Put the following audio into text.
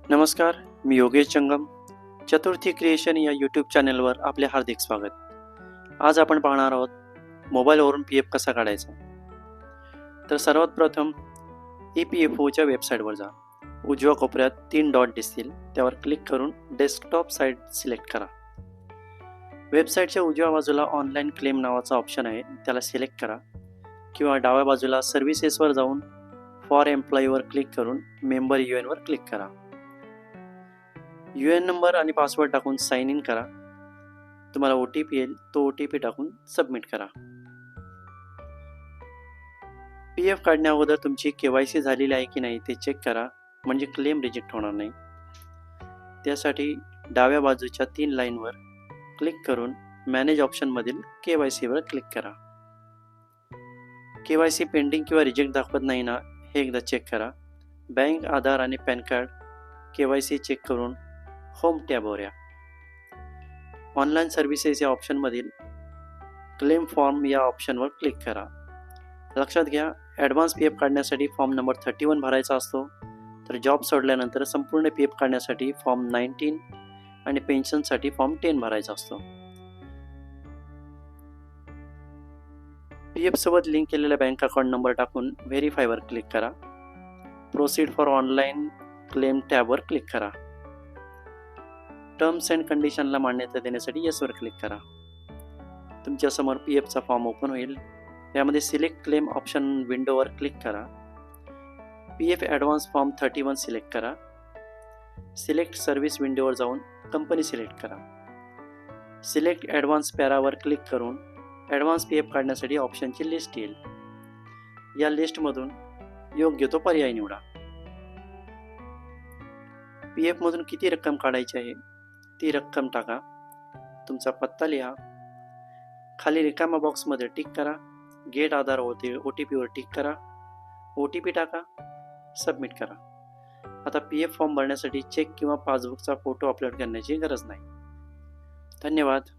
नमस्कार, मी योगेश जंगम. चतुर्थी क्रिएशन या यूट्यूब चॅनलवर आपले हार्दिक स्वागत. आज आपण पाहणार आहोत मोबाईलवरून पी एफ कसा काढायचा. तर सर्वात प्रथम EPFOच्या वेबसाईटवर जा. उजव्या कोपऱ्यात 3 डॉट दिसतील, त्यावर क्लिक करून डेस्कटॉप साईट सिलेक्ट करा. वेबसाईटच्या उजव्या बाजूला ऑनलाईन क्लेम नावाचा ऑप्शन आहे, त्याला सिलेक्ट करा. किंवा डाव्या बाजूला सर्व्हिसेसवर जाऊन फॉर एम्प्लॉईवर क्लिक करून मेंबर UN वर क्लिक करा. UN नंबर आणि पासवर्ड टाकून साइन इन करा. तुम्हाला OTP येईल, तो OTP टाकून सबमिट करा. PF काढण्या अगोदर तुमची KYC झालेली आहे की नाही ते चेक करा, म्हणजे क्लेम रिजेक्ट होणार नाही. त्यासाठी डाव्या बाजूच्या 3 लाईनवर क्लिक करून मॅनेज ऑप्शनमधील KYC वर क्लिक करा. KYC पेंडिंग किंवा रिजेक्ट दाखवत नाही ना, हे एकदा चेक करा. बँक, आधार आणि पॅन कार्ड KYC चेक करून होम टॅबवर या. ऑनलाईन सर्व्हिसेस या ऑप्शनमधील क्लेम फॉर्म या ऑप्शनवर क्लिक करा. लक्षात घ्या, ॲडव्हान्स PF काढण्यासाठी फॉर्म नंबर 31 भरायचा असतो, तर जॉब सोडल्यानंतर संपूर्ण PF काढण्यासाठी फॉर्म 19 आणि पेन्शनसाठी फॉर्म 10 भरायचा असतो. PF सोबत लिंक केलेला बँक अकाउंट नंबर टाकून व्हेरीफायवर क्लिक करा. प्रोसीड फॉर ऑनलाईन क्लेम टॅबवर क्लिक करा. टर्म्स अँड कंडिशनला मान्यता देण्यासाठी येसवर क्लिक करा. तुमच्यासमोर PFचा फॉर्म ओपन होईल. यामध्ये सिलेक्ट क्लेम ऑप्शन विंडोवर क्लिक करा. PF ॲडव्हान्स फॉर्म 31 सिलेक्ट करा. सिलेक्ट सर्व्हिस विंडोवर जाऊन कंपनी सिलेक्ट करा. सिलेक्ट ॲडव्हान्स पॅरावर क्लिक करून ॲडव्हान्स PF काढण्यासाठी ऑप्शनची लिस्ट येईल. या लिस्टमधून योग्य तो पर्याय निवडा. PF मधून किती रक्कम काढायची आहे ती रक्कम टाका. तुमचा पत्ता लिहा. खाली रिकाम्या बॉक्समध्ये टिक करा. गेट आधार OTP वर टिक करा. OTP टाका. सबमिट करा. आता PF फॉर्म भरण्यासाठी चेक किंवा पासबुकचा फोटो अपलोड करण्याची गरज नाही. धन्यवाद.